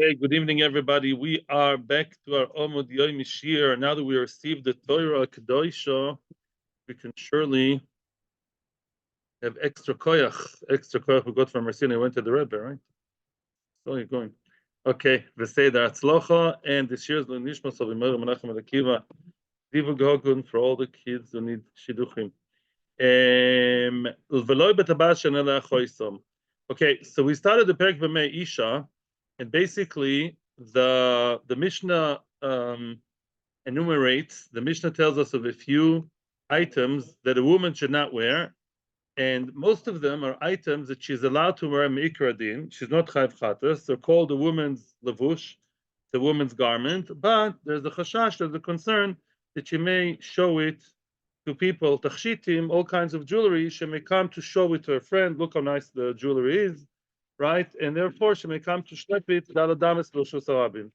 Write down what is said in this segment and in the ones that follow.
Hey, good evening, everybody. We are back to our Omod Yoim Shir. Now that we received the Torah Kedosha, we can surely have extra koyach we got from Marcina. Went to the Rebbe, right? So you're going. Okay, Veseda Atzlocha, and this year's Nishma Savimur Menachem Akiva. Divu Gogun for all the kids who need Shidduchim. Okay, so we started the Perek B'mei Isha, and basically the Mishnah enumerates. The Mishnah tells us of a few items that a woman should not wear, and most of them are items that she's allowed to wear me'ikra din. She's not chayv chatas. They're called the woman's levush, the woman's garment. But there's the chashash, there's the concern that she may show it to people, tachshitim, all kinds of jewelry. She may come to show it to her friend. Look how nice the jewelry is, right? And therefore, she may come to shlep it daladamas b'shus harabim.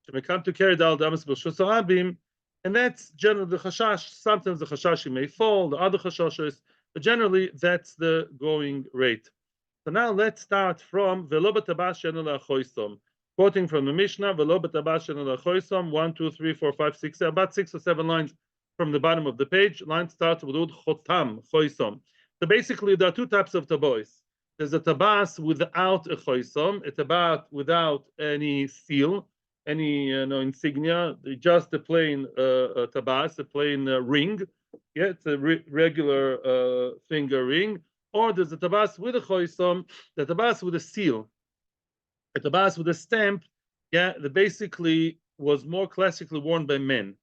She may come to carry daladamas b'shus harabim, and that's generally the chashash. Sometimes the chashash may fall, the other chashashes, but generally that's the going rate. So now let's start from velo b'tabash shenu la'choisom. Quoting from the Mishnah, velo b'tabash shenu la'choisom, 1, 2, 3, 4, 5, 6, about 6 or 7 lines from the bottom of the page. Line starts with chotam, choisom. So basically, there are two types of tabois. There's a tabas without a choisom, a tabas without any seal, any insignia, just a plain tabas, a plain ring. Yeah, it's a regular finger ring. Or there's a tabas with a choisom, the tabas with a seal, a tabas with a stamp. Yeah, that basically was more classically worn by men.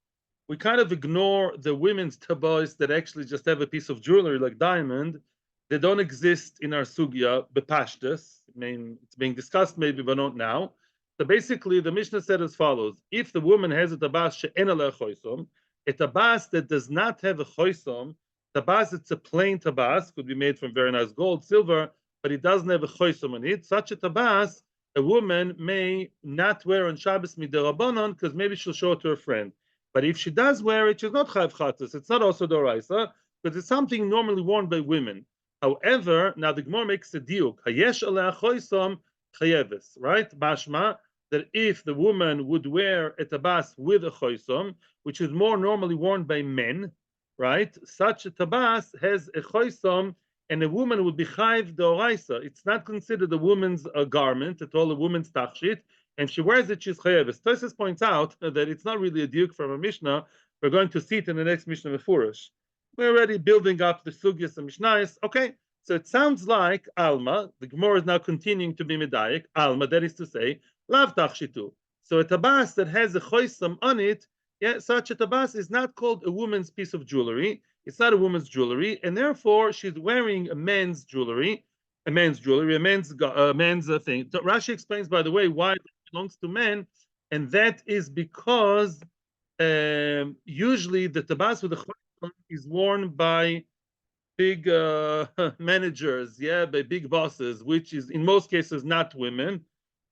We kind of ignore the women's tabas that actually just have a piece of jewelry like diamond. They don't exist in our sugya bepashtus. I mean, it's being discussed maybe, but not now. So basically, the Mishnah said as follows: if the woman has a tabas she'en aleh choisom, a tabas that does not have a choisom, tabas it's a plain tabas, could be made from very nice gold, silver, but it doesn't have a choisom on it. Such a tabas, a woman may not wear on Shabbos midirabanan because maybe she'll show it to her friend. But if she does wear it, she's not chayv chatas. It's not also doraisa, because it's something normally worn by women. However, now the Gemara makes a diuk. Hayesh aleh choisom chayeves, right? Mashma, that if the woman would wear a tabas with a choisom, which is more normally worn by men, right? Such a tabas has a choisom, and a woman would be chayv doraisa. It's not considered a woman's garment at all, a woman's tachshit. And she wears it, she's chayeves. Tosfos points out that it's not really a diuk from a Mishnah. We're going to see it in the next Mishnah Mefurish. We're already building up the sugyas and Mishnayos. Okay, so it sounds like Alma. The Gemara is now continuing to be medayik. Alma, that is to say, lav tachshitu. So a tabas that has a choisam on it, yeah, such a tabas is not called a woman's piece of jewelry. It's not a woman's jewelry, and therefore she's wearing a man's jewelry, a man's thing. So Rashi explains, by the way, why belongs to men, and that is because usually the tabas with the choisom is worn by big managers, yeah, by big bosses, which is in most cases not women.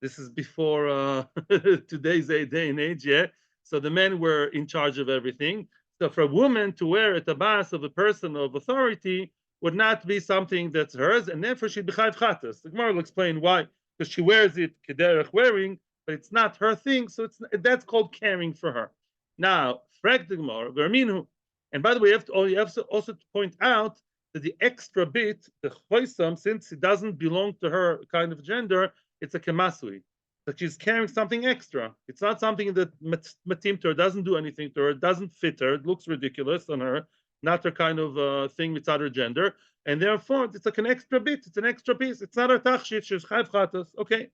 This is before today's day and age, yeah. So the men were in charge of everything. So for a woman to wear a tabas of a person of authority would not be something that's hers, and therefore she'd be chayv chatas. The Gemara will explain why, because she wears it kederech wearing, but it's not her thing, so that's called caring for her. Now, frag the Gemara, verminu, and by the way, you have to also point out that the extra bit, the choisam, since it doesn't belong to her kind of gender, it's a kemasui, that she's carrying something extra. It's not something that matim to her, doesn't do anything to her, doesn't fit her, it looks ridiculous on her, not her kind of thing with other gender, and therefore it's like an extra bit, it's an extra piece, it's not her tachshit, she's chayv chatas. Okay.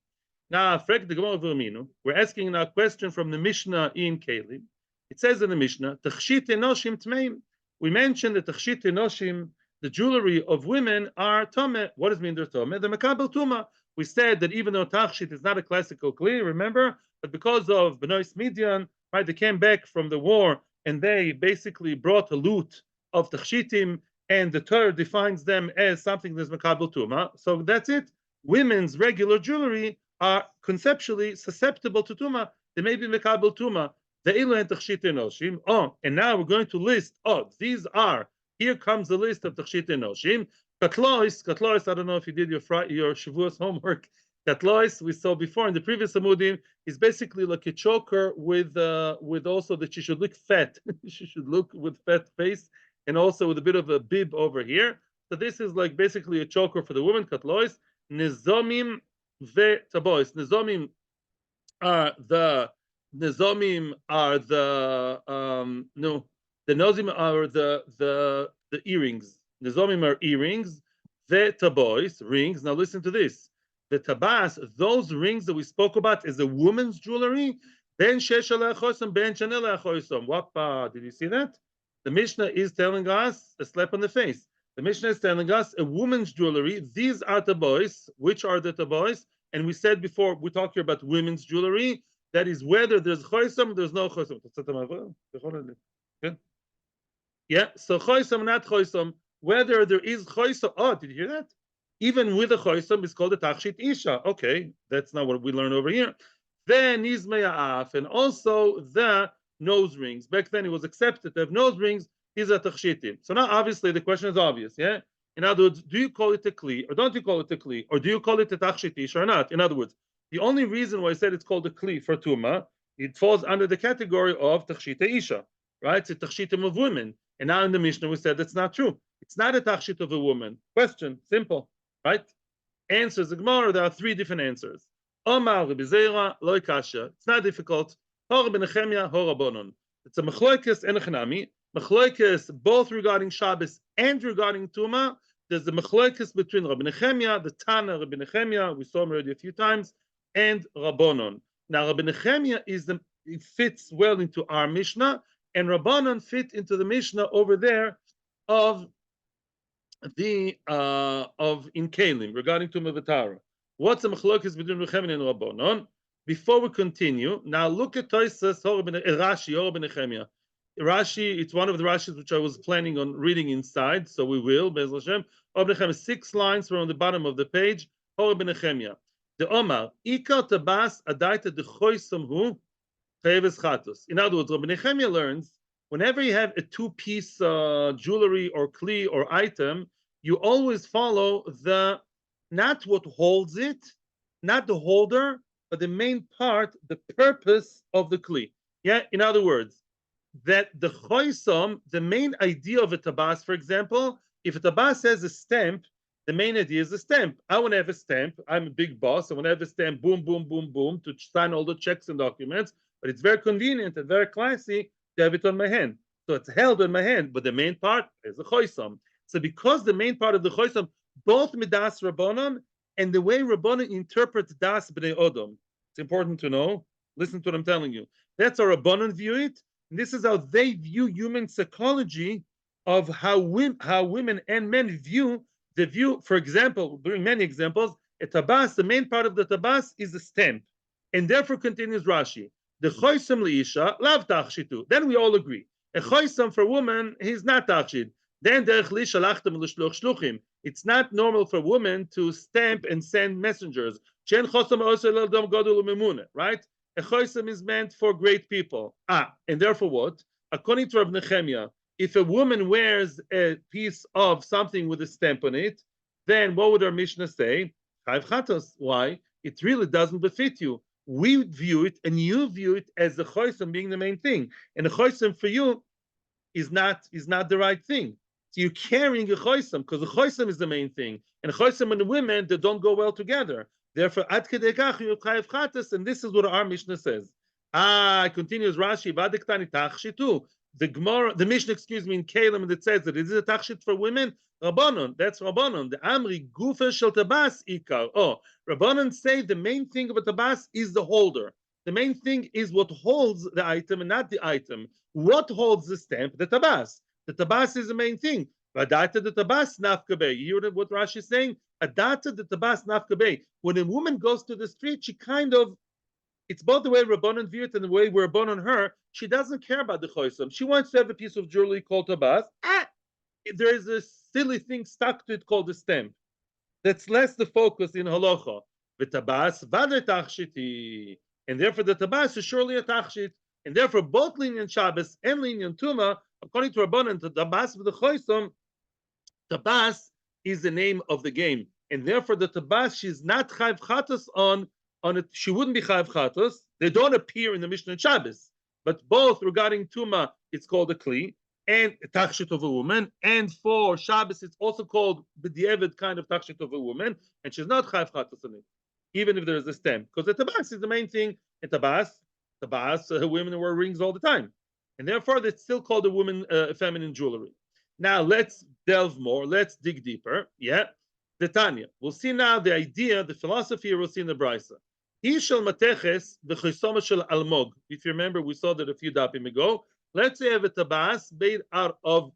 Now, we're asking now a question from the Mishnah in Kalim. It says in the Mishnah, Tachshit enoshim tmeim. We mentioned that Tachshit enoshim, the jewelry of women, are tomeh. What does it mean they're tomeh? They're makabel tuma. We said that even though Tachshit is not a classical kli, remember, but because of Benois Midian, right, they came back from the war and they basically brought a loot of Tachshitim, and the Torah defines them as something that's makabel tuma. So that's it. Women's regular jewelry are conceptually susceptible to tuma. They may be mekabel tuma. The ilu and tachshit enoshim. Oh, and now we're going to list. Oh, these are. Here comes the list of tachshit enoshim. Katlois. I don't know if you did your Shavuos homework Katlois, we saw before in the previous Amudim, is basically like a choker with also that she should look fat. She should look with fat face and also with a bit of a bib over here. So this is like basically a choker for the woman. Katlois, nizomim ve tabois. Nizomim are the no, the nozim are the earrings. Nizomim are earrings. The tabois, rings. Now listen to this. The tabas, those rings that we spoke about is a woman's jewelry. Ben sheshal achosom, ben chanel achosom. What did you see that? The Mishnah is telling us a slap on the face. The Mishnah is telling us a woman's jewelry. These are tabois. Which are the tabois? And we said before, we talked here about women's jewelry. That is whether there's choisam, there's no choisam. Yeah, so choisam, not choisam. Whether there is choisam. Oh, did you hear that? Even with a choisam, it's called a tachshit isha. Okay, that's not what we learn over here. Then nizmeyaaf, and also the nose rings. Back then, it was accepted to have nose rings. These are tachshitim. So now, obviously, the question is obvious. Yeah. In other words, do you call it a kli or don't you call it a kli, or do you call it a tachshit isha or not? In other words, the only reason why I said it's called a kli for tuma, it falls under the category of tachshit isha, right? It's a tachshitim of women. And now in the Mishnah we said that's not true. It's not a tachshit of a woman. Question, simple, right? Answers the Gemara. There are three different answers. Omar Rebizera loy kasha. It's not difficult. Hor benechemia hor abonon. It's a mechloikes and a chanami. Mechloikes both regarding Shabbos and regarding Tuma. There's the mechloikes between Rabbi Nechemia, the Tana Rabbi Nechemia, we saw him already a few times, and Rabbonon. Now Rabbi Nechemia it fits well into our Mishnah, and Rabbonon fit into the Mishnah over there of in Kalim regarding Tuma V'Tara. What's the mechloikes between Nechemia and Rabbonon? Before we continue, now look at Tosfos Rashi or Rabbi Nechemia. Rashi, it's one of the Rashis which I was planning on reading inside, so we will, Be'ez Hashem. Rabbi Nechemia, 6 lines from the bottom of the page. Rabbi Nechemia, the Omar, Ikar Tabas Adaita de Choisam Hu Chayeves Chatos. In other words, Rabbi Nechemia learns whenever you have a 2-piece jewelry or kli or item, you always follow not what holds it, not the holder, but the main part, the purpose of the kli. Yeah, in other words, that the choisam, the main idea of a tabas, for example, if a tabas has a stamp, the main idea is a stamp. I want to have a stamp. I'm a big boss. I want to have a stamp, boom, boom, boom, boom, to sign all the checks and documents. But it's very convenient and very classy to have it on my hand. So it's held on my hand, but the main part is the choisam. So because the main part of the choisam, both midas rabbanon and the way rabbanon interprets das b'nei odom, it's important to know. Listen to what I'm telling you. That's how rabbanon view it. And this is how they view human psychology of how women and men view the view. For example, bring many examples. A tabas, the main part of the tabas is a stamp. And therefore continues Rashi. The choisam liisha lav tachshitu. Then we all agree. A choisam for a woman, he's not tachshit. Then it's not normal for a woman to stamp and send messengers. Right? A choisam is meant for great people. And therefore what? According to Rabbi Nechemia, if a woman wears a piece of something with a stamp on it, then what would our Mishnah say? Chayv chatos. Why? It really doesn't befit you. We view it, and you view it as the choisam being the main thing. And the choisam for you is not the right thing. So you're carrying a choisam, because the choisam is the main thing. And the choisam and the women, they don't go well together. Therefore, ad kedei kach you chayav chatas, and this is what our Mishnah says. Continues Rashi, v'adektani tachshitu. The Gemara, the Mishnah, in Kalim, that says that it is a tachshit for women. Rabbanon, that's Rabbanon. The Amri gufa shel tabas ikar. Oh, Rabbanon say the main thing of a tabas is the holder. The main thing is what holds the item and not the item. What holds the stamp? The tabas. The tabas is the main thing. Adata the tabas nafkabe. You hear what Rashi is saying? Adata the tabas nafkabe. When a woman goes to the street, she kind of, it's both the way Rabbanon view it and the way we're Rabbanon her. She doesn't care about the choisam. She wants to have a piece of jewelry called tabas. There is a silly thing stuck to it called the stamp. That's less the focus in halacha. The tabas vade tachshiti, and therefore the tabas is surely a tachshit, and therefore both lenient Shabbos and lenient Tuma, according to Rabbanon, the tabas with the choisam, tabas is the name of the game, and therefore the tabas, she's not chayv chatos on it. She wouldn't be chayv chatos. They don't appear in the Mishnah and Shabbos, but both regarding tuma, it's called a kli, and a tachshit of a woman, and for Shabbos, it's also called b'diavad kind of tachshit of a woman, and she's not chayv chatos on it, even if there is a stem, because the tabas is the main thing. In tabas, women wear rings all the time, and therefore it's still called a woman, feminine jewelry. Now let's delve more. Let's dig deeper. Yeah, the Tanya. We'll see now the idea, the philosophy here. We'll see in the Brisa. Ishal mateches v'choisoma shel almog. If you remember, we saw that a few dapim ago. Let's say I have a tabas made out of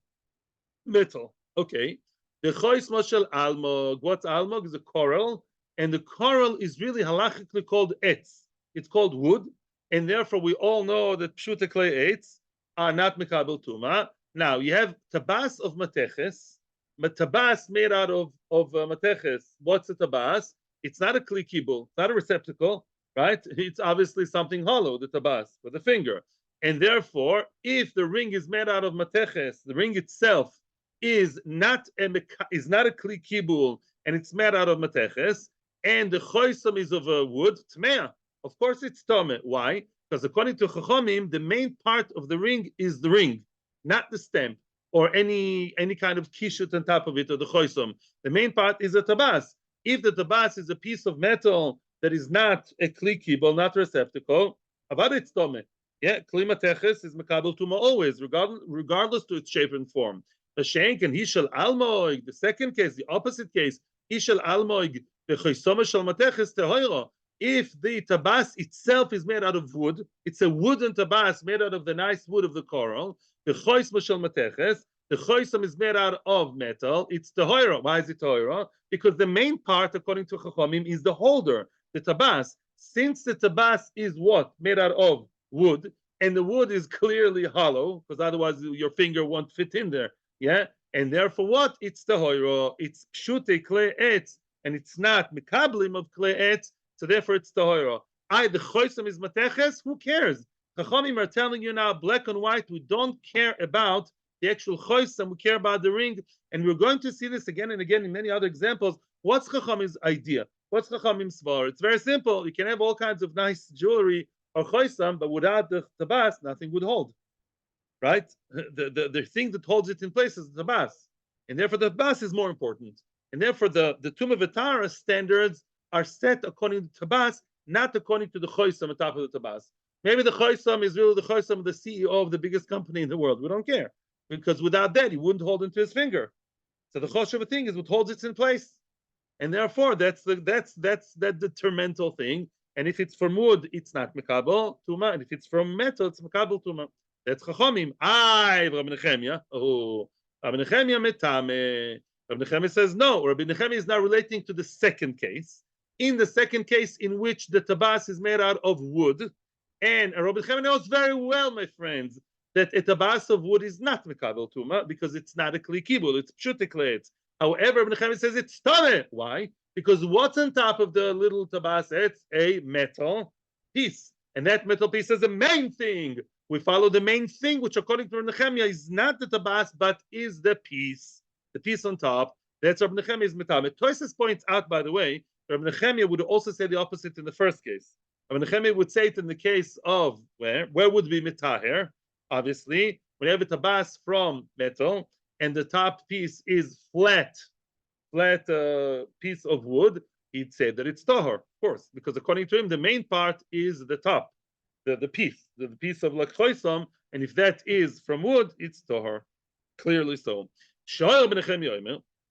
metal. Okay. The choisma shel almog. What's almog? Is a coral, and the coral is really halachically called etz. It's called wood, and therefore we all know that pshuta clay etz are not mekabel tuma. Now you have tabas of mateches, tabas made out of mateches. What's a tabas? It's not a kli kibul, it's not a receptacle, right? It's obviously something hollow, the tabas, with the finger. And therefore, if the ring is made out of mateches, the ring itself is not a kli kibul, and it's made out of mateches, and the choisam is of a wood, tmea. Of course it's tome. Why? Because according to Chachamim, the main part of the ring is the ring, not the stem or any kind of kishut on top of it or the choisam. The main part is a tabas. If the tabas is a piece of metal that is not a kli kibul, not receptacle, avad it's tome. Yeah, kli mateches is mekabel tuma always, regardless to its shape and form. The shenk and hishal almoig. The second case, the opposite case, hishal almoig the choisam shel mateches tehoira. If the tabas itself is made out of wood, it's a wooden tabas made out of the nice wood of the coral. The choisma shel mateches, the choisam is made out of metal. It's tehoira. Why is it tehoira? Because the main part, according to Chachamim, is the holder, the tabas. Since the tabas is what? Made out of wood, and the wood is clearly hollow, because otherwise your finger won't fit in there. Yeah? And therefore what? It's tehoira. It's pshute klei etz, and it's not mikablim of klei etz. So therefore, it's tahora. The choisam is mateches. Who cares? Chachamim are telling you now, black and white. We don't care about the actual choisam. We care about the ring, and we're going to see this again and again in many other examples. What's Chachamim's idea? What's Chachamim's svar? It's very simple. You can have all kinds of nice jewelry or choisam, but without the tabas, nothing would hold. Right? The thing that holds it in place is the tabas, and therefore the tabas is more important. And therefore the Tumah V'Tara standards are set according to tabas, not according to the choisam on top of the tabas. Maybe the choisam is really the choisam of the CEO of the biggest company in the world. We don't care, because without that he wouldn't hold into his finger. So the choisam thing is what holds it in place, and therefore that's that detrimental thing. And if it's from wood, it's not mekabel tuma, and if it's from metal, it's mekabel tuma. That's chachamim. Rabbi Nechemia. Oh, Rabbi Nechemia metame. Rabbi Nechemia says no. Rabbi Nechemia is now relating to the second case. In the second case, in which the tabas is made out of wood, and Rabbi Nechemia knows very well, my friends, that a tabas of wood is not mekabel tuma because it's not a kli kibul, it's pshute klei etz. However, Rabbi Nechemia says it's tame. Why? Because what's on top of the little tabas? It's a metal piece, and that metal piece is the main thing. We follow the main thing, which according to Rabbi Nechemia is not the tabas, but is the piece on top. That's Rabbi Nechemia's metame. Tosfos points out, by the way, Rabbi Nechemia would also say the opposite in the first case. Rabbi Nechemia would say it in the case of where would be mitaher. Obviously, when you have a tabas from metal and the top piece is flat piece of wood, he'd say that it's tahor, of course, because according to him, the main part is the top, the piece of like choisam, and if that is from wood, it's tahor. Clearly so.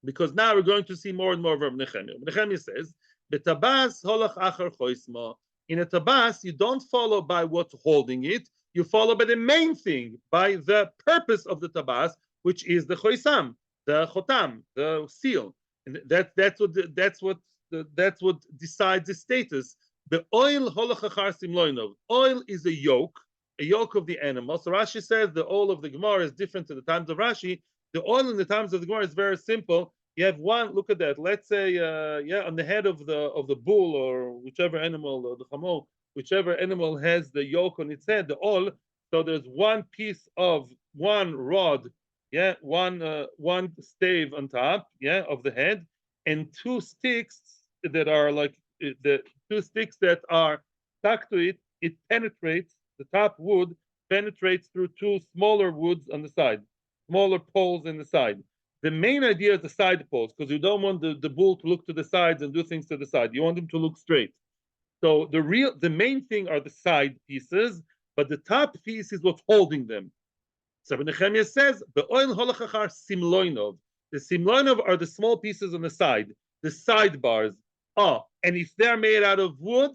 Because now we're going to see more and more of Rabbi Nechemia. Rabbi Nechemia says, "Betabas holach achar choisma." In a tabas, you don't follow by what's holding it; you follow by the main thing, by the purpose of the tabas, which is the choisam, the chotam, the seal. And that's what decides the status. The oil holach achar simloinov. Oil is a yoke of the animal. So Rashi says the oil of the Gemara is different to the times of Rashi. The oil in the times of the Gemara is very simple. You have one. Look at that. Let's say, on the head of the bull or whichever animal, or the chamor, whichever animal has the yoke on its head, the oil. So there's one piece of one rod, one stave on top, of the head, and two sticks that are like the two sticks that are stuck to it, it penetrates, the top wood penetrates through two smaller woods on the side, smaller poles in the side. The main idea is the side poles, because you don't want the bull to look to the sides and do things to the side. You want him to look straight. So the main thing are the side pieces, but the top piece is what's holding them. So Nehemiah says, "Be'oil holachachar simloinov." The simloinov are the small pieces on the side, the sidebars. Oh, and if they're made out of wood,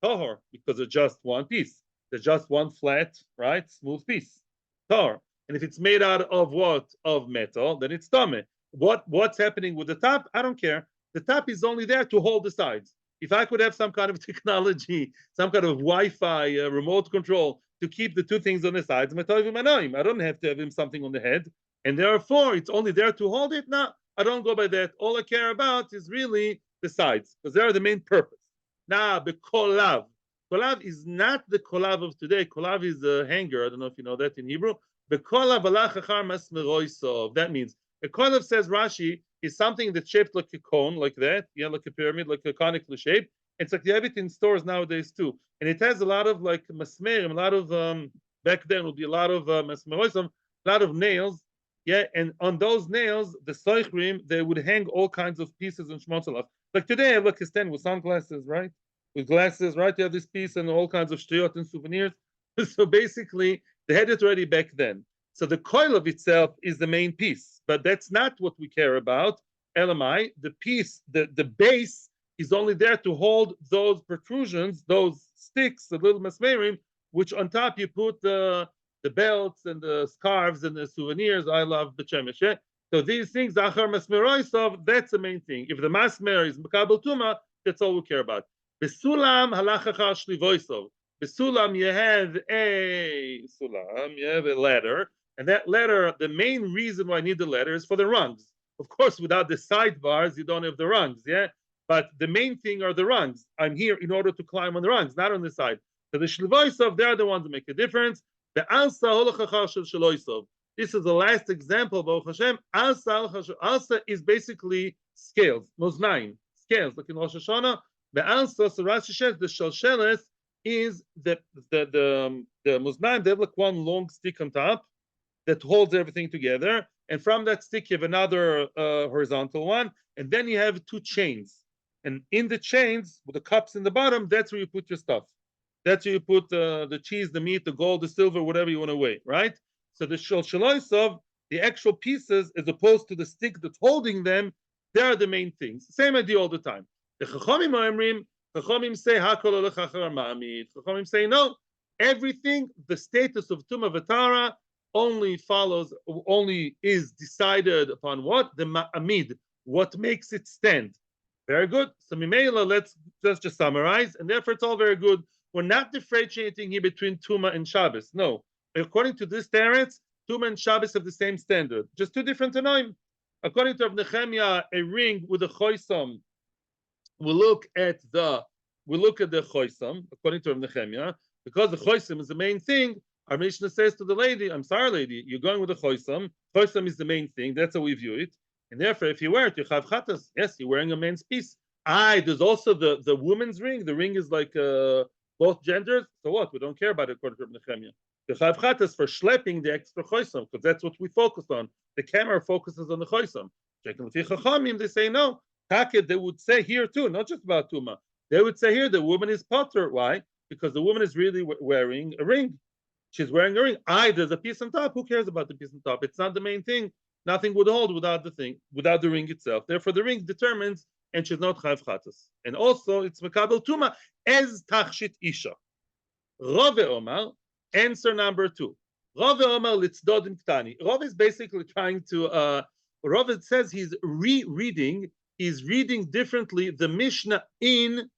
tahor, because they're just one piece. They're just one flat, right, smooth piece. Tahor. And if it's made out of what? Of metal, then it's tameh. What's happening with the top? I don't care. The top is only there to hold the sides. If I could have some kind of technology, some kind of Wi-Fi remote control to keep the two things on the sides, I don't have to have him something on the head, and therefore it's only there to hold it. No, I don't go by that. All I care about is really the sides, because they are the main purpose. Now, the kolav. Kolav is not the kolav of today. Kolav is a hanger. I don't know if you know that in Hebrew. The kolav alach achar masmeroisov. That means a kolav, says Rashi, is something that's shaped like a cone, like that, yeah, like a pyramid, like a conical shape. It's like you have it in stores nowadays too, and it has a lot of like masmerim, a lot of back then would be a lot of masmeroisov, a lot of nails, yeah, and on those nails, the soichrim, they would hang all kinds of pieces and shmotzalaf. Like today, I have like a stand with sunglasses, right? With glasses, right? You have this piece and all kinds of shtiyot and souvenirs. So basically, they had it already back then. So the coil of itself is the main piece, but that's not what we care about. LMI, the piece, the base is only there to hold those protrusions, those sticks, the little masmerim, which on top you put the belts and the scarves and the souvenirs. I love the chemesh. So these things, achar masmeroisov, that's the main thing. If the masmer is makabel tuma, that's all we care about. Besulam halachachar shlivoisov. Besulam, you have a ladder, and that ladder, the main reason why I need the ladder is for the rungs. Of course, without the sidebars, you don't have the rungs, yeah? But the main thing are the rungs. I'm here in order to climb on the rungs, not on the side. So the shlivoisov, they're the ones that make a difference. The alsa holachachar shel shloisov. This is the last example of Baruch Hashem. Alsa is basically scales, moznaim, scales, like in Rosh Hashanah. The alsa, so Rashi says, the shalsheles is the moznaim. They have like one long stick on top that holds everything together, and from that stick you have another horizontal one, and then you have two chains. And in the chains, with the cups in the bottom, that's where you put your stuff. That's where you put the cheese, the meat, the gold, the silver, whatever you want to weigh, right? So the shalshaloisov, the actual pieces, as opposed to the stick that's holding them, they are the main things. Same idea all the time. The Chachamim say, Hakol olech ma'amid. Chachamim say, no, everything, the status of Tumah V'Tara only follows, only is decided upon what? The ma'amid, what makes it stand. Very good. So Mimela, let's just summarize, and therefore it's all very good. We're not differentiating here between Tumah and Shabbos. No. According to this teretz, Tumah and Shabbos have the same standard, just two different tanoim. According to Rav Nehemiah, a ring with a choisam, we look at the choisam. According to Rav Nehemiah, because the choisam is the main thing, our Mishnah says to the lady, "I'm sorry, lady, you're going with the choisam. Choisam is the main thing. That's how we view it. And therefore, if you wear it, you have chatas. Yes, you're wearing a man's piece. There's also the woman's ring. The ring is like both genders. So what? We don't care about it according to Rav Nehemiah. The chav chatas for schlepping the extra choisam, because that's what we focus on. The camera focuses on the choisam. They say no. They would say here too, not just about Tuma. They would say here the woman is potter. Why? Because the woman is really wearing a ring. She's wearing a ring. There's a piece on top. Who cares about the piece on top? It's not the main thing. Nothing would hold without the ring itself. Therefore, the ring determines, and she's not chav chatas. And also, it's mekabel Tuma as tachshit isha. Rove Omar, answer number 2. Rove Omar litzdodim ktani. Rove is basically trying to. Rove says he's rereading. He's reading differently the Mishnah in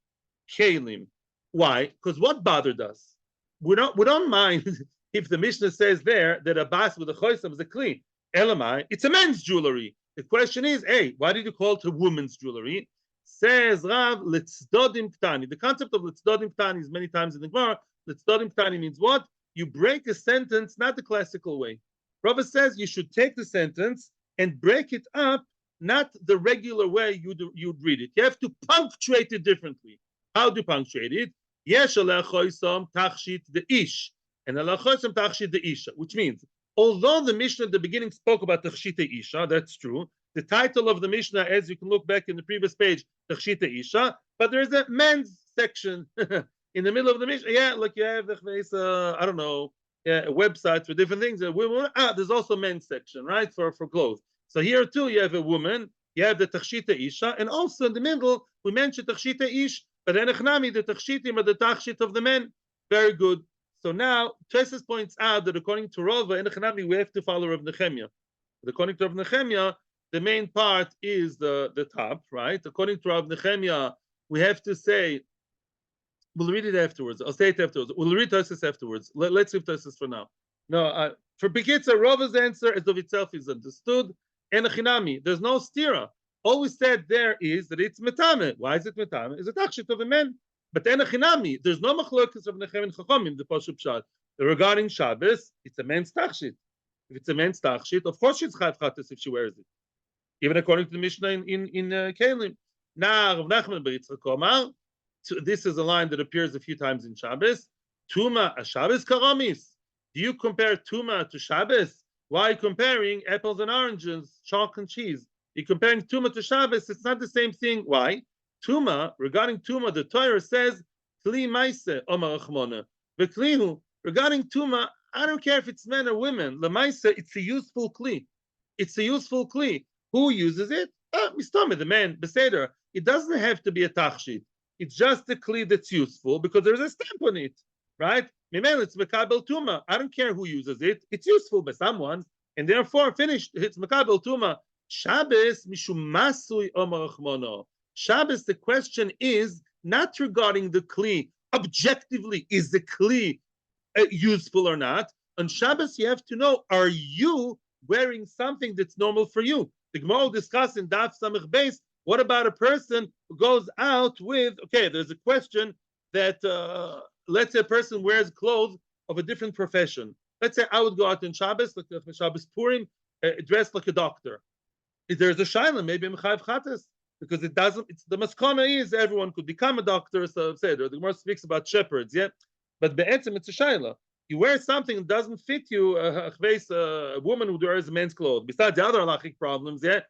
Kalim. Why? Because what bothered us? We don't mind if the Mishnah says there that a bas with a choisam is a kli. Elamai, it's a men's jewelry. The question is, hey, why did you call it a woman's jewelry? Says Rav, litzdodim ktani. The concept of litzdodim ktani is many times in the Gemara. Litzdodim ktani means what? You break a sentence, not the classical way. Rav says you should take the sentence and break it up not the regular way you'd read it. You have to punctuate it differently. How do you punctuate it? Yesh alechoisom tachshit the ish, and alechoisom tachshit the isha, which means, although the Mishnah at the beginning spoke about tachshit the isha, that's true. The title of the Mishnah, as you can look back in the previous page, tachshit the isha, but there's a men's section in the middle of the Mishnah. Yeah, like you have I don't know, yeah, websites for different things. There's also men's section, right, for clothes. So here too, you have a woman, you have the tachshita isha, and also in the middle we mentioned tachshita ish, but enechnami the tachshitim are the tachshit of the men. Very good. So now Tosfos points out that according to Rava enechnami we have to follow Rav Nechemia. But according to Rav Nechemia, the main part is the top, right? According to Rav Nechemia, we have to say. We'll read it afterwards. I'll say it afterwards. We'll read Tosfos afterwards. Let's leave Tosfos for now. No, for Bekitzer, Rava's answer as of itself is understood. And Chinami, there's no stira. All we said there is that it's metame. Why is it metame? It's a tachshit of a man. But then Chinami, there's no machlokas of Nechem and Chachomim, the Pashup Pshat. Regarding Shabbos, it's a man's tachshit. If it's a man's tachshit, of course she's chayv chatas if she wears it. Even according to the Mishnah in Kelim. Now, Rav Nachman bar Yitzchak Omar, this is a line that appears a few times in Shabbos. Tuma a Shabbos karamis. Do you compare Tuma to Shabbos? Why comparing apples and oranges, chalk and cheese? You're comparing Tuma to Shabbos. It's not the same thing. Why? Tuma, regarding Tuma, the Torah says, Kli maise, Omar Achmona. V'klihu, regarding Tuma, I don't care if it's men or women. Lemaise, it's a useful Kli. It's a useful Kli. Who uses it? Mistame, the man, Beseder. It doesn't have to be a tachshit. It's just a Kli that's useful because there's a stamp on it, right? It's Mekabel Tuma. I don't care who uses it. It's useful by someone, and therefore finished. It's Mekabel Tuma. Shabbos mishum masui omar achmono. Shabbos, the question is not regarding the Kli. Objectively, is the Kli useful or not? On Shabbos, you have to know, are you wearing something that's normal for you? The Gemara will discuss in Daf Samech Beis, what about a person who goes out with, okay, there's a question that, let's say a person wears clothes of a different profession. Let's say I would go out in Shabbos, like Shabbos Purim, dressed like a doctor. If there's a shaila, maybe I'm chayav chatas, because it doesn't, it's the maskana is everyone could become a doctor, so say the Gemara speaks about shepherds, yeah? But be'etzim, it's a shaila. You wear something that doesn't fit you, a woman who wears men's clothes, besides the other halachic problems, yeah,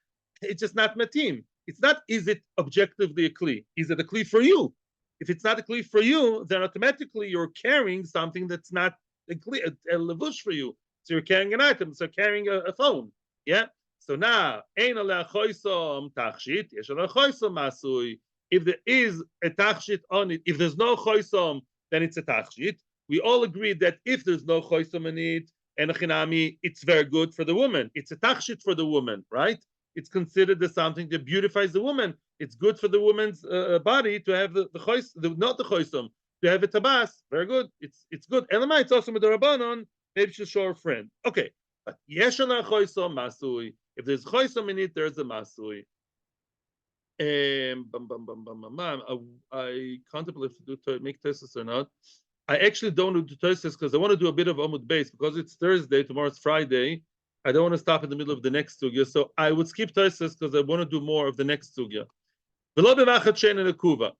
it's just not matim. It's not, is it objectively a kli? Is it a kli for you? If it's not a kli for you, then automatically you're carrying something that's not a kli, a levush for you. So you're carrying an item, so carrying a phone. Yeah? So now, ein aleh choisom tachshit, yesh aleh choisom masui. If there is a tachshit on it, if there's no choisom, then it's a tachshit. We all agree that if there's no choisom in it, and a chinami, it's very good for the woman. It's a tachshit for the woman, right? It's considered as something that beautifies the woman. It's good for the woman's body to have the chois, not the choisom, to have a tabas. Very good. It's good. Elamai, it's also with the rabbanon. Maybe she'll show her friend. Okay, but yesh aleh choisom masui. If there's choisom in it, there's a masui. I contemplate to make Tosfos or not. I actually don't do Tosfos because I want to do a bit of Amud Beis because it's Thursday. Tomorrow's Friday. I don't want to stop in the middle of the next sugya, so I would skip Tosfos because I want to do more of the next sugya.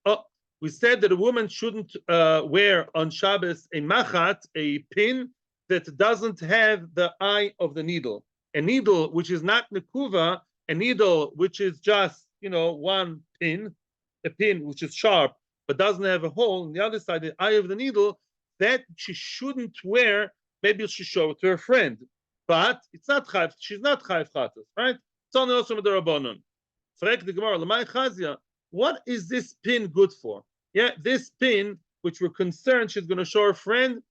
Oh, we said that a woman shouldn't wear on Shabbos a machat, a pin that doesn't have the eye of the needle. A needle which is not nekuva, a needle which is just, one pin, a pin which is sharp but doesn't have a hole on the other side, the eye of the needle, that she shouldn't wear. Maybe she show it to her friend. But it's not chayv. She's not chayv chatas, right? It's only also with the rabbanon. Frek the Gemara, l'may chazia. What is this pin good for? Yeah, this pin, which we're concerned she's going to show her friend.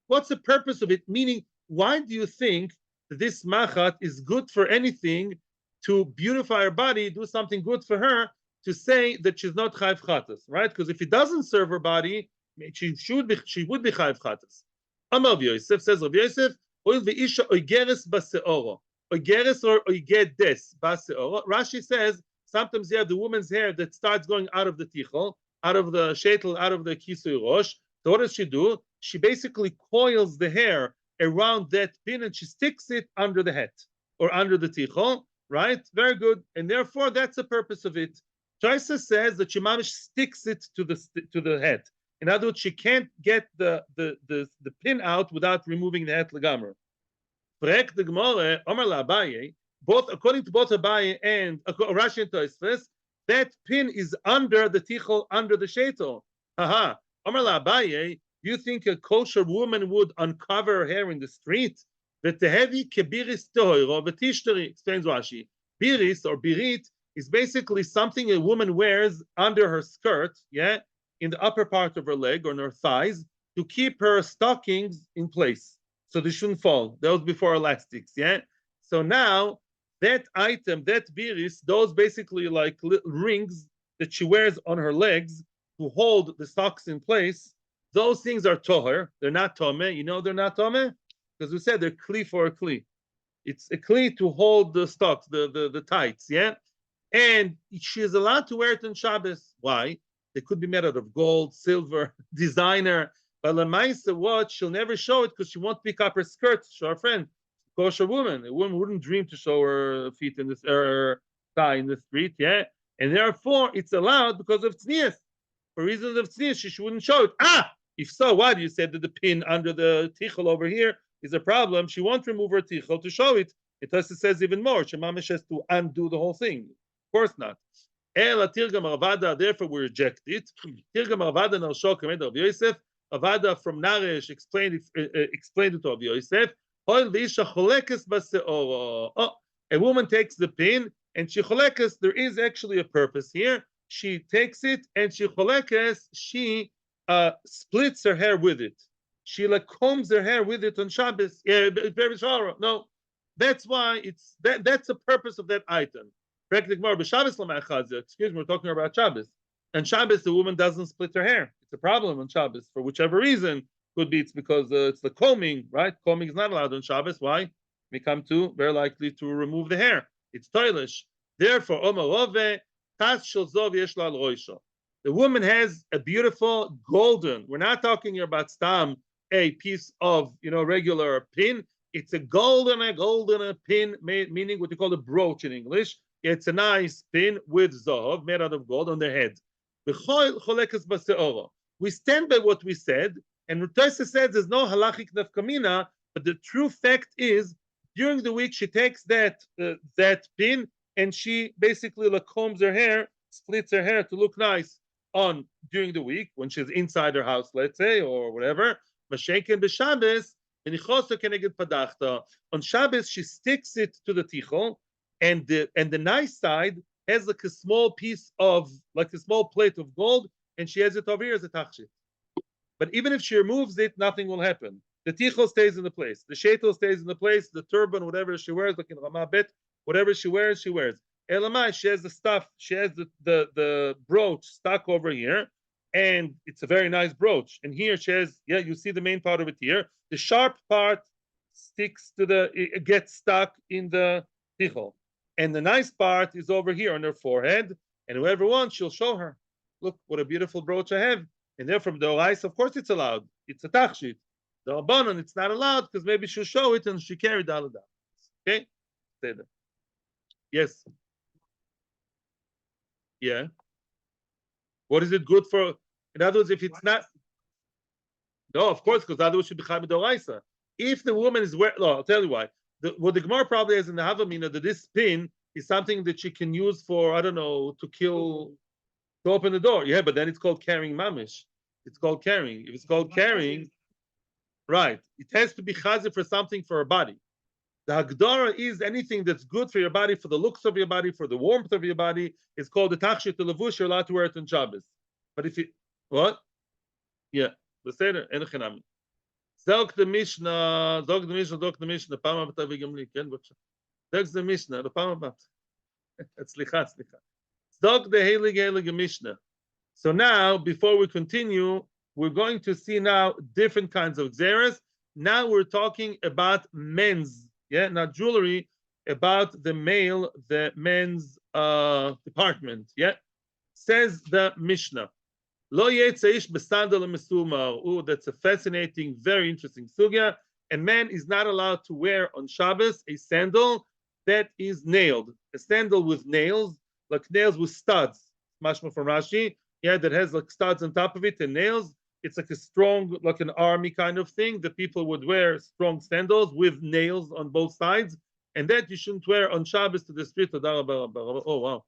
What's the purpose of it? Meaning, why do you think that this machat is good for anything to beautify her body, do something good for her, to say that she's not chayv chatas, right? Because if it doesn't serve her body, she would be chayv chatas. Amar Yosef says, Rav Yosef. Oigeres baseoro. Oigeres or oigedes baseoro. Rashi says sometimes you have the woman's hair that starts going out of the tichel, out of the shetel, out of the kisui rosh. So what does she do? She basically coils the hair around that pin and she sticks it under the hat or under the tichel. right? Very good. And therefore, that's the purpose of it. Taisa says that she mamish sticks it to the head. In other words, she can't get the pin out without removing the head legamer. Correct the Gemara, Omar la Abaye, both according to both Abaye and Rashi and Tosfos, that pin is under the tichel, under the shetel. Haha. Omar la Abaye, you think a kosher woman would uncover her hair in the street? V'tehevi kebiris tohiro v'tishteri, explains Rashi. Biris or birit is basically something a woman wears under her skirt, yeah, in the upper part of her leg or in her thighs to keep her stockings in place so they shouldn't fall. That was before elastics, yeah? So now that item, that biris, those basically like rings that she wears on her legs to hold the socks in place, those things are toher. They're not tome. You know they're not tome? Because we said they're kli for a kli. It's a kli to hold the stocks, the tights, yeah? And she is allowed to wear it on Shabbos. Why? They could be made out of gold, silver, designer. But Lamaisa, what? She'll never show it because she won't pick up her skirt to show her friend. Kosher woman. A woman wouldn't dream to show her feet in this, her thigh in the street, yeah? And therefore, it's allowed because of tznius. For reasons of tznius, she wouldn't show it. If so, why do you say that the pin under the tichel over here is a problem? She won't remove her tichel to show it. It also says even more. Shemamish has to undo the whole thing. Of course not. Therefore, we reject it. Tirgam Ravada Nalsho Kamed Rav Yosef. Ravada from Naresh explained it to Rav Yosef. A woman takes the pin and she cholekes. There is actually a purpose here. She takes it and she cholekes. She splits her hair with it. She like combs her hair with it on Shabbos. Yeah, no, that's why it's that's the purpose of that item. Excuse me, we're talking about Shabbos. And Shabbos, the woman doesn't split her hair. It's a problem on Shabbos for whichever reason. Could be it's because it's the combing, right? Combing is not allowed on Shabbos. Why? We come to very likely to remove the hair. It's toilish. Therefore, the woman has a beautiful golden. We're not talking here about stam, a piece of regular pin. It's a golden pin, meaning what you call a brooch in English. It's a nice pin with zohov made out of gold on their head. We stand by what we said, and Rutaysa says there's no halachic nafkamina, but the true fact is during the week she takes that pin and she basically like combs her hair, splits her hair to look nice on during the week when she's inside her house, let's say, or whatever. Mashenken b'Shabbos, on Shabbos she sticks it to the tichel. And the nice side has like a small piece of, like a small plate of gold, and she has it over here as a tachshit. But even if she removes it, nothing will happen. The tichel stays in the place. The shetel stays in the place. The turban, whatever she wears, like in Ramah Bet, whatever she wears, she wears. Elamai, she has the stuff, she has the brooch stuck over here, and it's a very nice brooch. And here she has, you see the main part of it here. The sharp part sticks to it gets stuck in the tichel. And the nice part is over here on her forehead. And whoever wants, she'll show her. Look, what a beautiful brooch I have. And therefore, the Orais, of course, it's allowed. It's a tachshit. The Rabbanon, it's not allowed because maybe she'll show it and she carried the other. Okay? Say that. Yes. Yeah. What is it good for? In other words, if it's not. No, of course, because otherwise she'd be chayv d'oraisa. If the woman is wearing, no, I'll tell you why. What the Gemara probably has in the Havamina that this pin is something that she can use for, I don't know, to open the door. Yeah, but then it's called carrying mamish. It's called carrying. If it's called carrying, right, it has to be chazir for something for her body. The Hagdara is anything that's good for your body, for the looks of your body, for the warmth of your body. It's called the tachshit to levush. You're allowed to wear it on Shabbos. But if it, what? Yeah, the seder enochinami. Zog the Mishnah, the Mishnah, פעם הבאה וגם לי, כן, בבקשה. Zog the Mishnah, לפעם הבאה. סליחה. Zog the heilige Mishnah. So now, before we continue, we're going to see now different kinds of xeras. Now we're talking about men's, not jewelry, about the men's department, Says the Mishnah. Lo yetzish besandal mesumar. Oh, that's a fascinating, very interesting sugya. A man is not allowed to wear on Shabbos a sandal that is nailed. A sandal with nails, like nails with studs. Mashma from Rashi, yeah, that has like studs on top of it and nails. It's like a strong, like an army kind of thing that people would wear strong sandals with nails on both sides, and that you shouldn't wear on Shabbos to the street. Oh wow,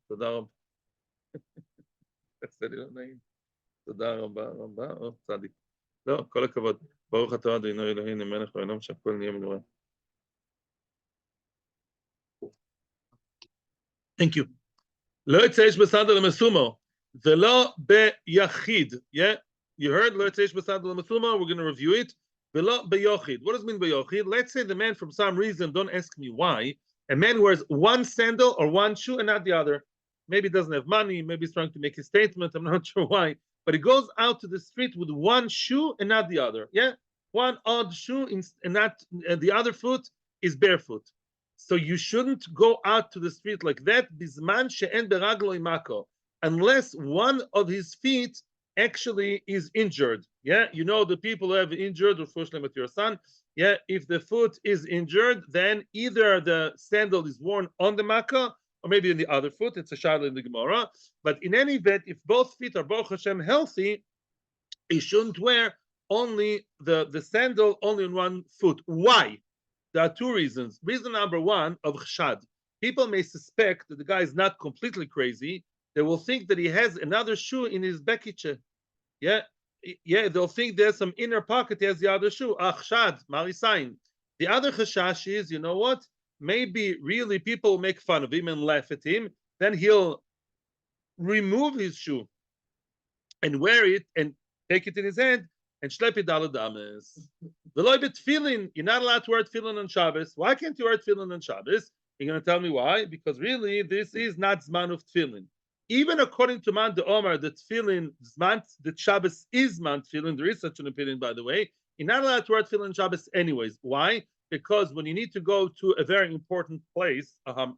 תודה רבה. תודה רבה רבה, צדיק. לא, כל הכבוד. ברוך אתה אדוני אלוהינו מלך העולם שהכל נהיה בדברו. Thank you. לא יצא איש בסנדל למסומו. זה לא ביחיד. Yeah? You heard? לא יצא איש בסנדל למסומו. We're going to review it. ולא ביחיד. What does it mean ביחיד? Let's say the man, from some reason, don't ask me why, a man wears one sandal or one shoe and not the other. Maybe he doesn't have money. Maybe he's trying to make a statement. I'm not sure why. But he goes out to the street with one shoe and not the other. Yeah? One odd shoe and not the other foot is barefoot. So you shouldn't go out to the street like that, bisman she'en beraglo imako, unless one of his feet actually is injured. Yeah, you know the people who have injured, unfortunately with your son. Yeah, if the foot is injured, then either the sandal is worn on the makkah or maybe in the other foot. It's a shayla in the Gemara. But in any event, if both feet are Baruch Hashem healthy, he shouldn't wear only the sandal only on one foot. Why? There are two reasons. Reason number one, of chshad. People may suspect that the guy is not completely crazy. They will think that he has another shoe in his bekiche. Yeah, they'll think there's some inner pocket. He has the other shoe. Chshad, marisain. The other chashash is, you know what? Maybe really people make fun of him and laugh at him. Then he'll remove his shoe and wear it and take it in his hand and schlepp it al adames. V'lo b'tefillin, you're not allowed to wear tefillin on Shabbos. Why can't you wear tefillin on Shabbos? You're going to tell me why? Because really, this is not zman of tefillin. Even according to Man de Omar, the tefillin, the Shabbos is man tefillin. There is such an opinion, by the way. You're not allowed to wear tefillin on Shabbos anyways. Why? Because when you need to go to a very important place, you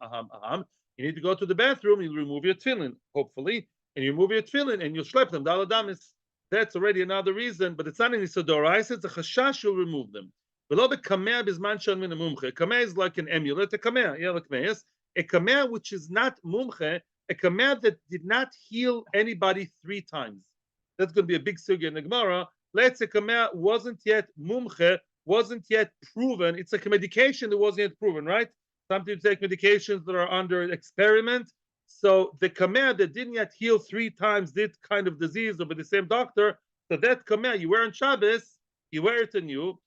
need to go to the bathroom, you remove your tefillin, hopefully, and you remove your tefillin and you schlepp them, dal adamis. That's already another reason, but it's not in Isodorais, it's a chashash, you'll remove them. A kameh is like an amulet, a kameh, yeah, like kameh. A kameh which is not mumche, a kameh that did not heal anybody 3 times. That's going to be a big sugya in the Gemara. Let's say kameh wasn't yet mumche, wasn't yet proven. It's like a medication that wasn't yet proven, right? Sometimes you take medications that are under experiment. So the kameh that didn't yet heal 3 times this kind of disease over the same doctor, so that kameh you wear on Shabbos, you wear it on you.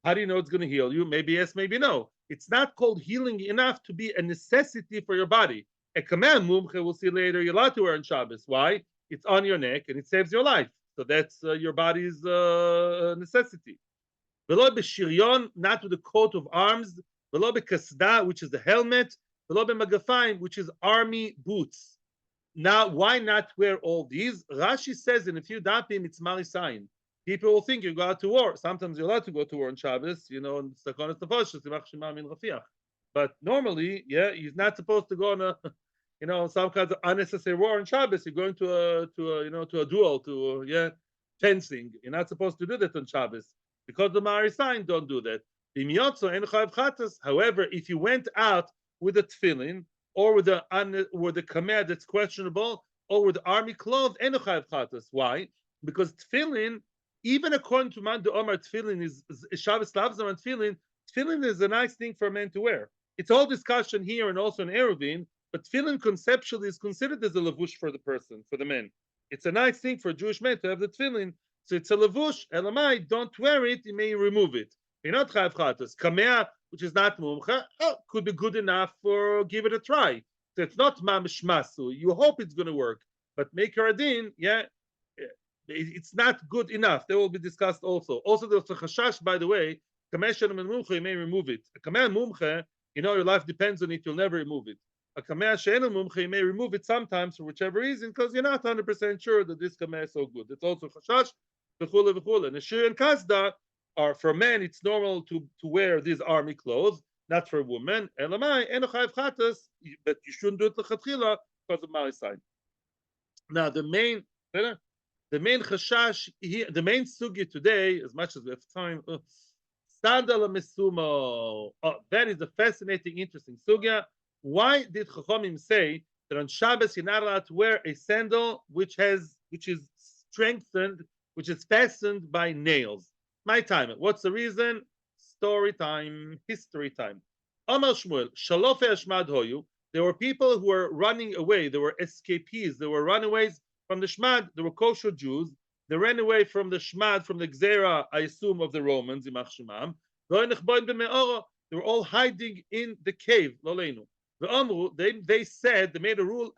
How do you know it's going to heal you? Maybe yes, maybe no. It's not called healing enough to be a necessity for your body. A kameh mumche, we'll see later, you're allowed to wear on Shabbos. Why? It's on your neck and it saves your life. So that's your body's necessity. V'lo b'shiryon, not with the coat of arms. V'lo b'kasda, which is the helmet. V'lo b'magafayim, which is army boots. Now, why not wear all these? Rashi says in a few dapim, it's marisayin. People will think you go out to war. Sometimes you're allowed to go to war on Shabbos, you know, but normally, yeah, he's not supposed to go on a, you know, some kind of unnecessary war on Shabbos. You're going to a duel, fencing. You're not supposed to do that on Shabbos because the marisayin don't do that. However, if you went out with a tefillin or with the kameh that's questionable or with army clothes, why? Because tefillin, even according to Man de Omar, tefillin is Shabbos lavzam and tefillin. Tefillin is a nice thing for a man to wear. It's all discussion here and also in Eruvin, but tefillin conceptually is considered as a lavush for the person, for the man. It's a nice thing for a Jewish man to have the tefillin. So it's a lavush. Elamai, don't wear it, you may remove it. You're not chayav chatas. Kameh, which is not mumcha, could be good enough for give it a try. So it's not mamish masu. You hope it's going to work, but make your adin, it's not good enough. They will be discussed also. Also, there's a chashash, by the way, kameh she'en mumcha, you may remove it. A kameh mumcha, you know, your life depends on it, you'll never remove it. A kameh she'en mumcha, you may remove it sometimes for whichever reason, because you're not 100% sure that this kameh is so good. It's also chashash, v'chule v'chule. And a shir and kasda are, for men, it's normal to wear these army clothes, not for women. Elamai, eno chayav chatas, but you shouldn't do it l'chatchila because of marisayin. Now, the main chashash, the main sugya today, as much as we have time, Sandal mesumo. Oh, that is a fascinating, interesting sugya. Why did Chachamim say that on Shabbos you're not allowed to wear a sandal which is strengthened, which is fastened by nails? My time. What's the reason? Story time, history time. Amar Shmuel, Shalofe Ashmad Hoyu. There were people who were running away. There were escapees. There were runaways from the Shmad. There were kosher Jews. They ran away from the Shmad, from the Gzera, I assume, of the Romans. They were all hiding in the cave. They said, they made a rule,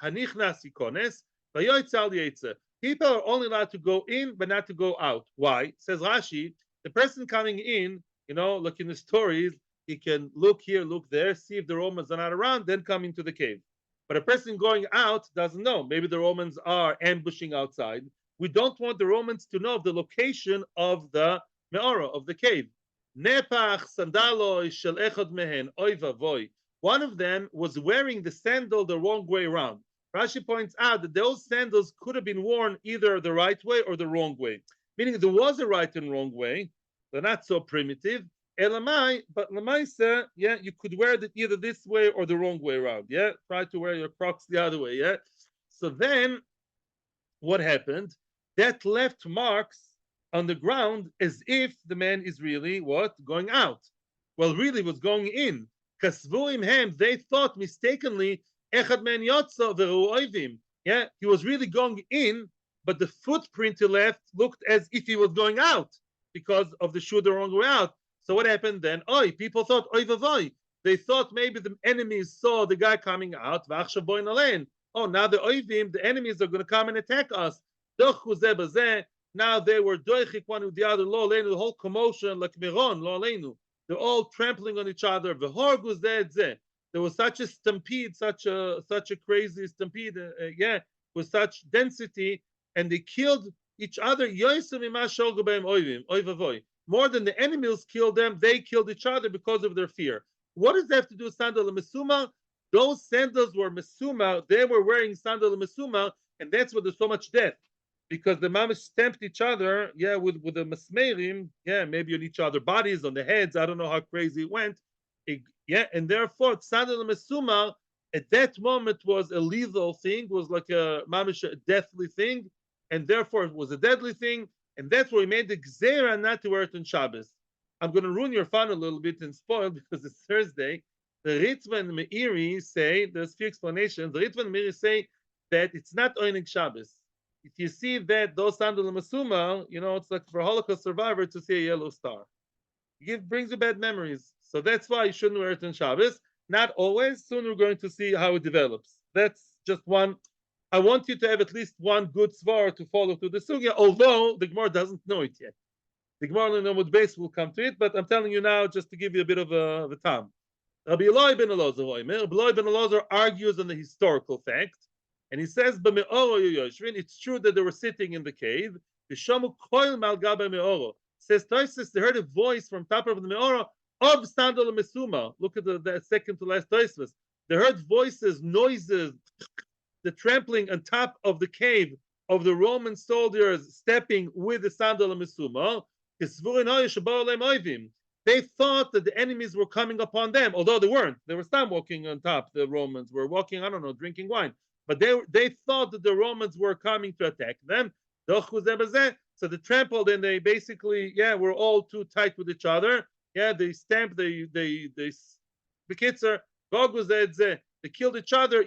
people are only allowed to go in, but not to go out. Why? Says Rashi, the person coming in, like in the stories, he can look here, look there, see if the Romans are not around, then come into the cave. But a person going out doesn't know. Maybe the Romans are ambushing outside. We don't want the Romans to know the location of the me'ora, of the cave. Nepach sandalo shel echad mehen oy vavoy. One of them was wearing the sandal the wrong way around. Rashi points out that those sandals could have been worn either the right way or the wrong way. Meaning there was a right and wrong way. They're not so primitive. Elamai, but lamaisa, yeah, you could wear it either this way or the wrong way around. Yeah, try to wear your Crocs the other way. Yeah. So then, what happened? That left marks on the ground as if the man is really what? Going out. Well, really was going in. Kasvuim hem, they thought mistakenly, echad men yotza v'ru'oivim. Yeah, he was really going in, but the footprint he left looked as if he was going out because of the shoe the wrong way out. So what happened then? People thought, oy vavoy. They thought maybe the enemies saw the guy coming out. Now the oivim, the enemies are going to come and attack us. Now they were doichik one with the other, lo aleinu, the whole commotion, like miron, lo aleinu. They're all trampling on each other. There was such a stampede, such a crazy stampede, with such density, and they killed each other. More than the enemies killed them, they killed each other because of their fear. What does that have to do with sandal and mesuma? Those sandals were mesuma. They were wearing sandal and mesuma, and that's why there's so much death. Because the mamish stamped each other, with the masmerim, maybe on each other's bodies, on the heads. I don't know how crazy it went. And therefore, sandal and mesuma at that moment was a lethal thing, was like a mamish deathly thing, and therefore it was a deadly thing. And that's where we made the gzera not to wear it on Shabbos. I'm going to ruin your fun a little bit and spoil because it's Thursday. The Ritva and Meiri say, there's a few explanations. The Ritva and Meiri say that it's not oinig Shabbos. If you see that those sandal and masuma, it's like for a Holocaust survivor to see a yellow star. It brings you bad memories. So that's why you shouldn't wear it on Shabbos. Not always. Soon we're going to see how it develops. That's just one. I want you to have at least one good svar to follow to the sugya, although the Gemara doesn't know it yet. The Gemara in the base will come to it, but I'm telling you now just to give you a bit of a time. Rabbi Eloi ben Elazar argues on the historical fact, and he says, it's true that they were sitting in the cave. Says Tosis, they heard a voice from top of the me'ora of sandal and mesuma. Look at the second to last Tosis. They heard voices, noises, the trampling on top of the cave of the Roman soldiers stepping with the sandal and mesuma. They thought that the enemies were coming upon them, although they weren't. They were still walking on top. The Romans were walking, drinking wine. But they thought that the Romans were coming to attack them. So they trampled and they basically, were all too tight with each other. They stamped, they killed each other. A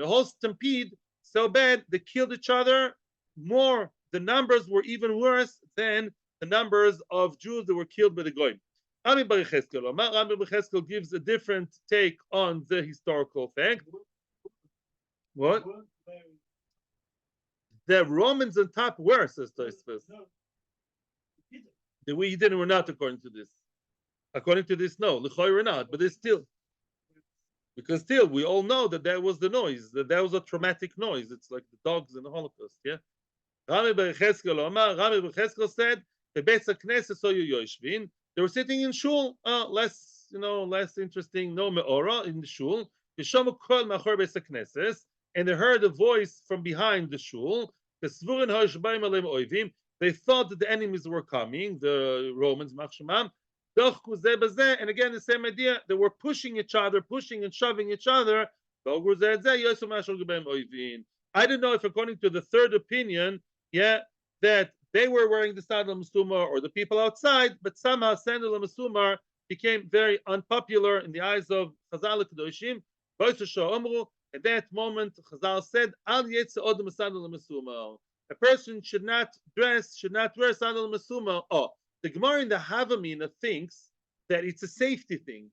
whole stampede so bad they killed each other more. The numbers were even worse than the numbers of Jews that were killed by the Goyim. Rami Bar Yecheskel gives a different take on the historical fact. What? The Romans on top were, says Tosfos. The we didn't were not according to this. According to this, no. L'choy were not, but it's still. Because still, we all know that was the noise, that was a traumatic noise. It's like the dogs in the Holocaust, Rami Bar Yecheskel said, the Beis HaKnesset Soyu Yoshvin, they were sitting in shul, less interesting, no me'ora in the shul. Yeshamu kol machor Beis HaKnesset, and they heard a voice from behind the shul. They thought that the enemies were coming, the Romans, and again, the same idea. They were pushing each other, pushing and shoving each other. I don't know if, according to the third opinion, that they were wearing the sandal masumar or the people outside, but somehow sandal masumar became very unpopular in the eyes of Chazal Kedoshim. At that moment, Chazal said, a person should not wear sandal masumar. Oh, the Gemara in the Havamina thinks that it's a safety thing,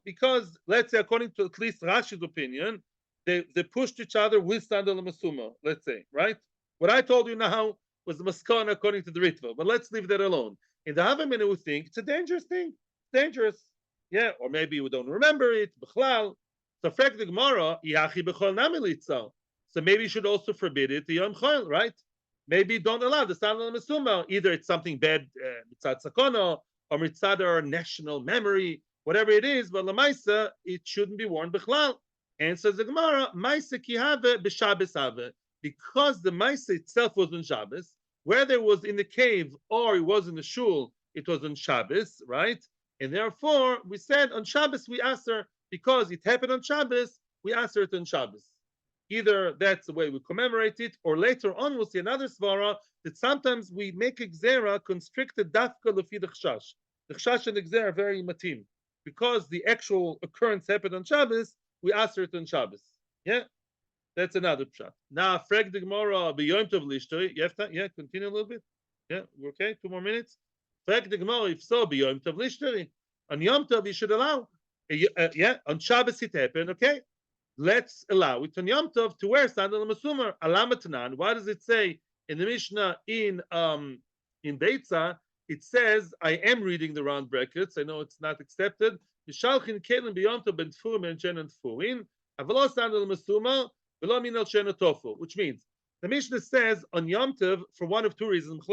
because let's say, according to at least Rashi's opinion, they pushed each other with sandal and masuma, let's say, right? What I told you now was the maskana according to the Ritva, but let's leave that alone. In the Havamina, we think it's a dangerous thing. It's dangerous. Yeah, or maybe we don't remember it. B'chlal. So, frek the Gemara, yachi b'chol namilitzal. So maybe you should also forbid it to Yom Chol, right? Maybe don't allow the sandal and masuma. Either it's something bad, mitzad sakona, or mitzad our national memory, whatever it is, but lamaisa, it shouldn't be worn b'chlal. And says the Gemara, maisa kihave b'Shabbos have, because the maisa itself was on Shabbos, whether it was in the cave or it was in the shul, it was on Shabbos, right? And therefore, we said on Shabbos we aser, because it happened on Shabbos, we aser it on Shabbos. Either that's the way we commemorate it, or later on we'll see another svara that sometimes we make a gzera constricted dafka lefi the chshash. The chshash and the gzera are very matim, because the actual occurrence happened on Shabbos. We aser it on Shabbos. Yeah, that's another pshat. Now, frag the Gemara b'yom tov lishtoi. Yeah, continue a little bit. Yeah, we're okay. 2 more minutes. Frag the Gemara, if so, b'yom tov lishtoi. On Yom Tov, you should allow. Yeah, on Shabbos it happened. Okay, let's allow it on Yom Tov to wear sandal and masumar. Alamatanan. Why does it say in the Mishnah in Beitza? It says, I am reading the round brackets. I know it's not accepted. Mishalchin kelen b'Yom Tov ben tfurim and chen and tfurim. Avalo sandal masumar v'lo minal chen tofu. Which means the Mishnah says on Yom Tov for one of two reasons.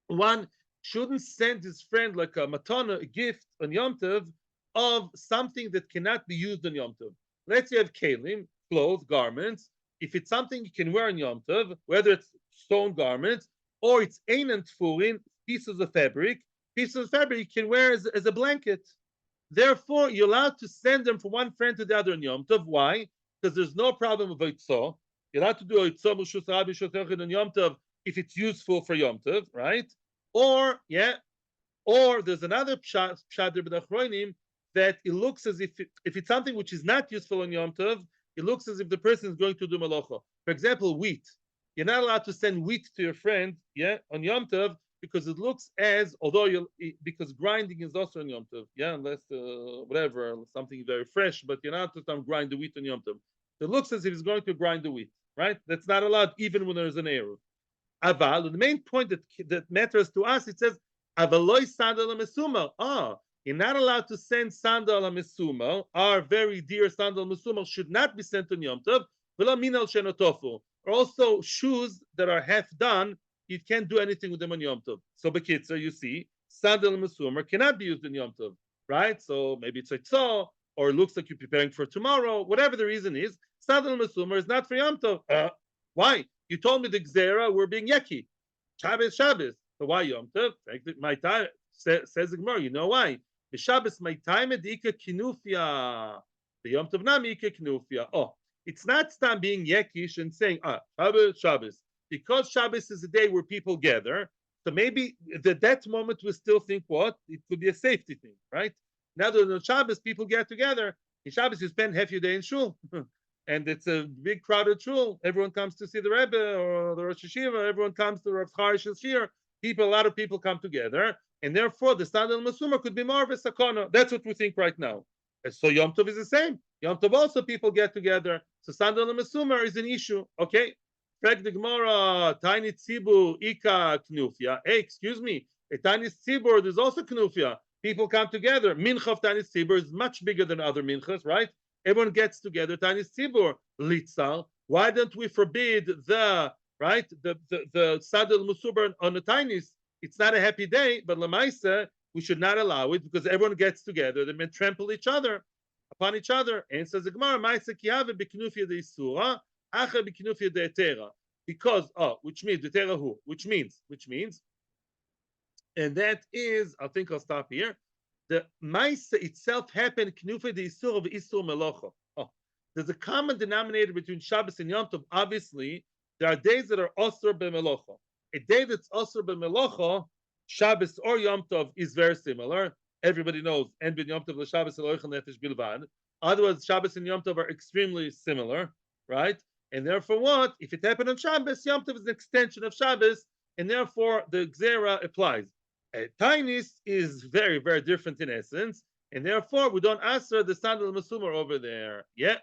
One, shouldn't send his friend like a matana, a gift on Yom Tov of something that cannot be used on Yom Tov. Let's say you have kelim, clothes, garments. If it's something you can wear on Yom Tov, whether it's stone garments or it's ein and tfurin, pieces of fabric you can wear as a blanket. Therefore, you're allowed to send them from one friend to the other on Yom Tov. Why? Because there's no problem of oitzah. You're allowed to do oitzah b'shus rabbi shotechin on Yom Tov if it's useful for Yom Tov, right? Or there's another pshat b'dachroinim that it looks as if it's something which is not useful on Yom Tov, it looks as if the person is going to do malacha. For example, wheat. You're not allowed to send wheat to your friend, on Yom Tov, because it looks as, because grinding is also on Yom Tov, unless whatever, something very fresh, but you're not to grind the wheat on Yom Tov. It looks as if he's going to grind the wheat, right? That's not allowed even when there's an eruv. Aval, the main point that matters to us, it says, Avaloi sandal mesuma. You're not allowed to send sandal mesuma. Our very dear sandal mesuma should not be sent on Yom Tov. V'lo minal shenotofu. Also, shoes that are half done, you can't do anything with them on Yom Tov. So, Bekitzer, you see, sandal mesuma cannot be used in Yom Tov, right? So maybe it's a tzah, or it looks like you're preparing for tomorrow. Whatever the reason is, sandal mesuma is not for Yom Tov. Why? You told me the gzera were being yeki. Shabbos. So why Yom Tov? My time says the Gemara. You know why? The Shabbos my time edika kinufia. The Yom Tov nami ika kinufia. Oh, it's not stam being yekish and saying Shabbos. Because Shabbos is a day where people gather. So maybe at that moment we still think what? It could be a safety thing, right? Now that on Shabbos people get together. In Shabbos you spend half your day in shul. And it's a big crowded shul. Everyone comes to see the Rebbe or the Rosh Hashiva. Everyone comes to Rav Charish's shir. A lot of people come together, and therefore the sandal masuma could be more of a sakana. That's what we think right now. And so Yom Tov is the same. Yom Tov also people get together. So sandal masuma is an issue. Okay. Frag the Gemara, tiny tzibur ika knufia. Hey, excuse me. A tiny tzibur, there's also knufia. People come together. Mincha of tiny tzibur is much bigger than other minchas, right? Everyone gets together. Tiny tzibur litzal. Why don't we forbid the sadel musubar on the tinies? It's not a happy day, but lamaisa we should not allow it because everyone gets together. They may trample upon each other. And says the Gemara, ma'isa kiyave b'knufia de isura, acha b'knufia de etera. because which means which means, and that is, I think I'll stop here. The Maisa itself happened knufe the isur of isur melocha. There's a common denominator between Shabbos and Yom Tov. Obviously, there are days that are osur b'melocha. A day that's osur b'melocha, Shabbos or Yom Tov, is very similar. Everybody knows, en ben Yom Tov l'Shabbos eloichel nefesh bilvad. Otherwise, Shabbos and Yom Tov are extremely similar, right? And therefore, what? If it happened on Shabbos, Yom Tov is an extension of Shabbos, and therefore the Gzera applies. Tainis is very, very different in essence, and therefore we don't answer the sandal masumar over there. Yeah.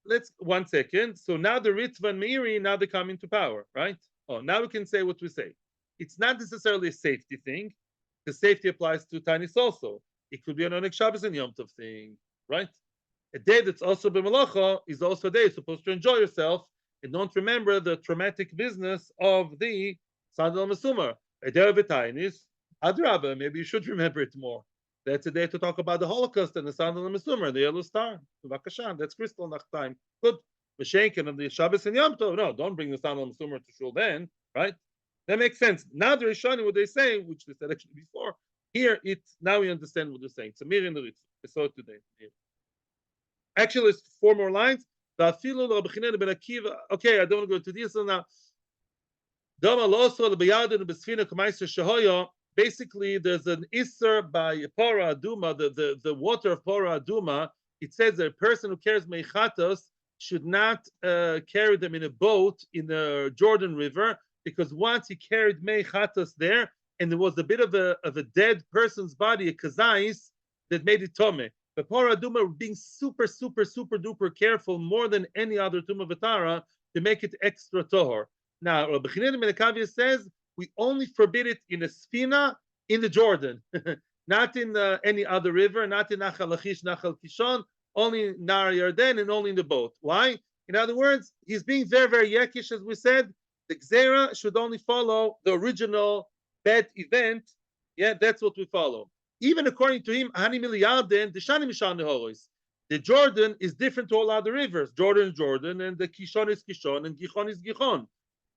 Let's 1 second. So now the Ritva and Meiri, now they come into power, right? Now we can say what we say. It's not necessarily a safety thing. The safety applies to Tainis also. It could be an Oneg Shabbos and Yom Tov thing, right? A day that's also b'melacha is also a day you're supposed to enjoy yourself and don't remember the traumatic business of the sandal masumar. A day of a Tainis, Adrabah, maybe you should remember it more. That's a day to talk about the Holocaust and the sandal masumar, the yellow star. That's crystal nach time. Good. V'shenken of the Shabbos and Yom Tov. No, don't bring the sandal masumar to shul then, right? That makes sense. Now the Rishonim, what they say, which they said actually before, here it's now we understand what they're saying. It's a mir in the Ritz. I saw it today. Actually, it's 4 more lines. Okay, I don't want to go into this now. Basically, there's an Isser by Pora Aduma, the water of Pora Aduma. It says that a person who carries Meichatos should not carry them in a boat in the Jordan River, because once he carried Meichatos there, and there was a bit of a dead person's body, a kazais, that made it tome. But Pora Aduma were being super, super, super duper careful, more than any other Tumah V'Tara, to make it extra tohor. Now, Rabbi Chanina ben Akavia says we only forbid it in a sfina in the Jordan, not in any other river, not in Nachal Lachish, Nachal Kishon, only in Nar Yarden, and only in the boat. Why? In other words, he's being very, very yekish, as we said. The Gzera should only follow the original bad event. Yeah, that's what we follow. Even according to him, the Jordan is different to all other rivers. Jordan is Jordan, and the Kishon is Kishon, and Gichon is Gichon.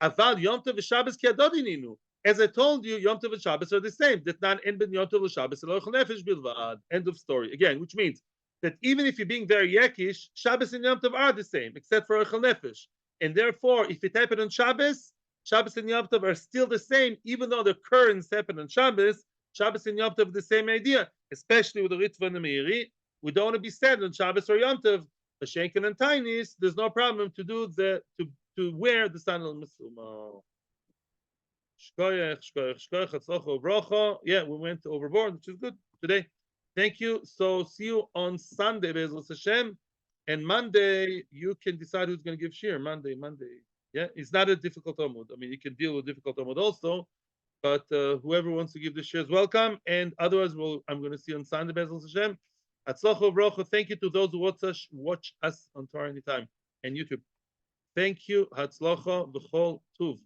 Aval Yom Tov v'Shabbos ki'adodininu. As I told you, Yom Tov and Shabbos are the same. That not en ben Yom Tov v'Shabbos eloichel nefesh bilvad. End of story. Again, which means that even if you're being very yekish, Shabbos and Yom Tov are the same, except for oichel nefesh. And therefore, if it happened on Shabbos, Shabbos and Yom Tov are still the same, even though the occurrence happened on Shabbos. Shabbos and Yom Tov are the same idea, especially with the Ritva and the Meiri. We don't want to be sad on Shabbos or Yom Tov. The Shenken and Tainis, there's no problem to do to wear the sandal masuma. Yeah, we went overboard, which is good today. Thank you. So see you on Sunday, Be'ezras Hashem. And Monday, you can decide who's going to give shir. Monday. Yeah, it's not a difficult Talmud. I mean, you can deal with difficult Talmud also, but whoever wants to give the shir is welcome. And otherwise, I'm going to see you on Sunday, Be'ezras Hashem. Hatzlacha v'bracha. Thank you to those who watch us on Torah Anytime and YouTube. Thank you. Hatzlacha b'chol tuv.